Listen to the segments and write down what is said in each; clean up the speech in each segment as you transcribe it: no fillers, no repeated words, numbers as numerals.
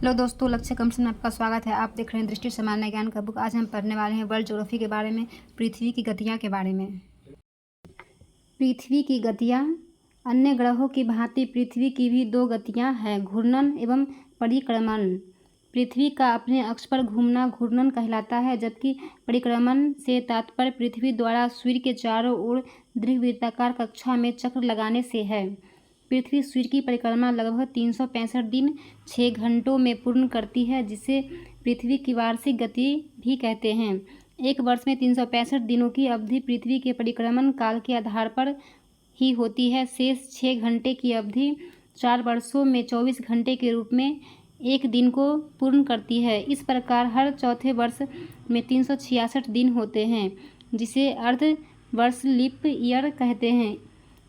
Hello दोस्तों, लक्ष्य competition में आपका स्वागत है। आप देख रहे हैं दृष्टि सामान्य ज्ञान का बुक। आज हम पढ़ने वाले हैं वर्ल्ड ज्योग्राफी के बारे में, पृथ्वी की गतियाँ के बारे में। पृथ्वी की गतियाँ। अन्य ग्रहों की भांति पृथ्वी की भी दो गतियाँ हैं, घूर्णन एवं परिक्रमण। पृथ्वी का अपने अक्ष पर घूमना घूर्णन कहलाता है, जबकि परिक्रमण से तात्पर्य पृथ्वी द्वारा सूर्य के चारों ओर दीर्घवृत्ताकार कक्षा में चक्र लगाने से है। पृथ्वी सूर्य की परिक्रमा लगभग 365 दिन 6 घंटों में पूर्ण करती है, जिसे पृथ्वी की वार्षिक गति भी कहते हैं। एक वर्ष में 365 दिनों की अवधि पृथ्वी के परिक्रमण काल के आधार पर ही होती है। शेष 6 घंटे की अवधि 4 वर्षों में 24 घंटे के रूप में एक दिन को पूर्ण करती है। इस प्रकार हर चौथे वर्ष में 366 दिन होते हैं, जिसे अर्ध वर्ष लीप ईयर कहते हैं।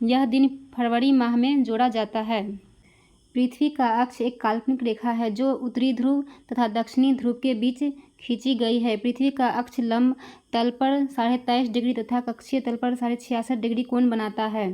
यह दिन फरवरी माह में जोड़ा जाता है। पृथ्वी का अक्ष एक काल्पनिक रेखा है जो उत्तरी ध्रुव तथा दक्षिणी ध्रुव के बीच खींची गई है। पृथ्वी का अक्ष लंब तल पर 23.5 डिग्री तथा कक्षीय तल पर 66.5 डिग्री कोण बनाता है।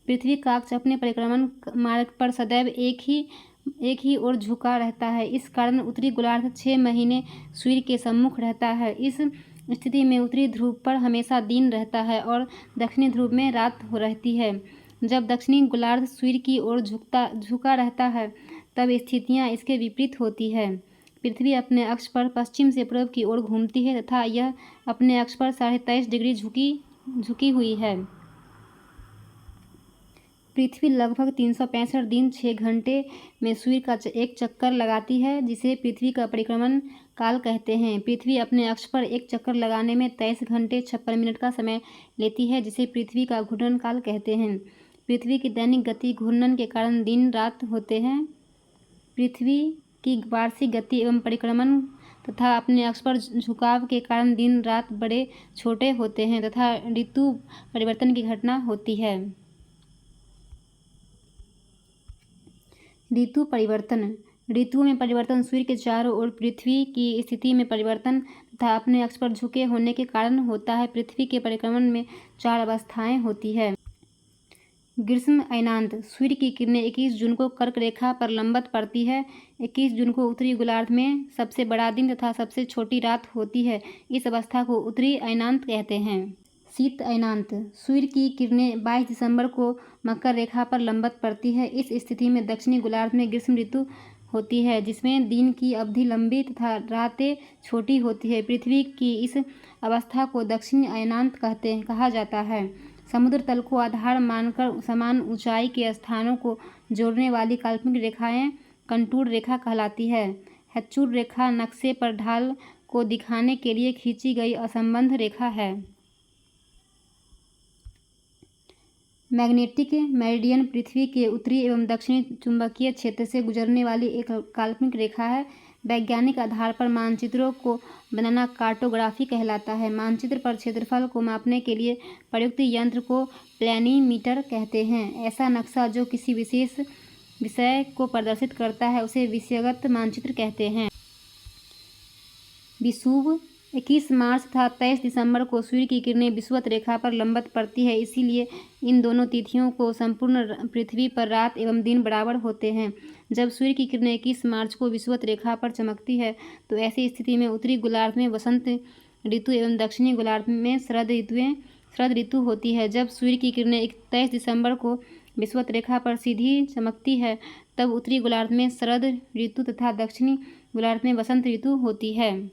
पृथ्वी का अक्ष अपने परिक्रमण मार्ग पर सदैव एक ही ओर झुका रहता है। इस कारण उत्तरी गोलार्ध 6 महीने सूर्य के सम्मुख रहता है। इस स्थिति में उत्तरी ध्रुव पर हमेशा दिन रहता है और दक्षिणी ध्रुव में रात रहती है। जब दक्षिणी गोलार्ध सूर्य की ओर झुका रहता है, तब स्थितियाँ इसके विपरीत होती है। पृथ्वी अपने अक्ष पर पश्चिम से पूर्व की ओर घूमती है तथा यह अपने अक्ष पर 23.5 डिग्री झुकी हुई है। पृथ्वी लगभग 365 दिन 6 घंटे में सूर्य का एक चक्कर लगाती है, जिसे पृथ्वी का परिक्रमण काल कहते हैं। पृथ्वी अपने अक्ष पर एक चक्कर लगाने में 23 घंटे 56 मिनट का समय लेती है, जिसे पृथ्वी का घूर्णन काल कहते हैं। पृथ्वी की दैनिक गति घूर्णन के कारण दिन रात होते हैं। पृथ्वी की वार्षिक गति एवं परिक्रमण तथा अपने अक्ष पर झुकाव के कारण दिन रात बड़े छोटे होते हैं तथा ऋतु परिवर्तन की घटना होती है। ऋतु परिवर्तन। ऋतुओं में परिवर्तन सूर्य के चारों ओर पृथ्वी की स्थिति में परिवर्तन तथा अपने अक्ष पर झुके होने के कारण होता है। पृथ्वी के परिक्रमण में 4 अवस्थाएं होती है। ग्रीष्म अयनांत। सूर्य की किरणें 21 जून को कर्क रेखा पर लंबवत पड़ती है। 21 जून को उत्तरी गोलार्ध में सबसे बड़ा दिन तथा सबसे छोटी रात होती है। इस अवस्था को उत्तरी अयनांत कहते हैं। शीत अयनांत। सूर्य की किरणें 22 दिसंबर को मकर रेखा पर लंबवत पड़ती है। इस स्थिति में दक्षिणी गोलार्ध में ग्रीष्म ऋतु होती है, जिसमें दिन की अवधि लंबी तथा रातें छोटी होती है। पृथ्वी की इस अवस्था को दक्षिणी अयनांत कहा जाता है। समुद्र तल को आधार मानकर समान ऊंचाई के स्थानों को जोड़ने वाली काल्पनिक रेखाएं कंटूर रेखा कहलाती है। हैचुर रेखा नक्शे पर ढाल को दिखाने के लिए खींची गई असंबद्ध रेखा है। मैग्नेटिक मेरिडियन पृथ्वी के उत्तरी एवं दक्षिणी चुंबकीय क्षेत्र से गुजरने वाली एक काल्पनिक रेखा है। वैज्ञानिक आधार पर मानचित्रों को बनाना कार्टोग्राफी कहलाता है। मानचित्र पर क्षेत्रफल को मापने के लिए प्रयुक्त यंत्र को प्लैनीमीटर कहते हैं। ऐसा नक्शा जो किसी विशेष विषय को प्रदर्शित करता है, उसे विषयगत मानचित्र कहते हैं। विषुव। 21 मार्च तथा 23 दिसंबर को सूर्य की किरणें विषुवत रेखा पर लंबवत पड़ती है, इसीलिए इन दोनों तिथियों को संपूर्ण पृथ्वी पर रात एवं दिन बराबर होते हैं। जब सूर्य की किरणें 21 मार्च को विषुवत रेखा पर चमकती है, तो ऐसी स्थिति में उत्तरी गोलार्ध में वसंत ऋतु एवं दक्षिणी गोलार्ध में शरद ऋतु होती है। जब सूर्य की किरणें 23 दिसंबर को विषुवत रेखा पर सीधी चमकती है, तब उत्तरी गोलार्ध में शरद ऋतु तथा दक्षिणी गोलार्ध में वसंत ऋतु होती है।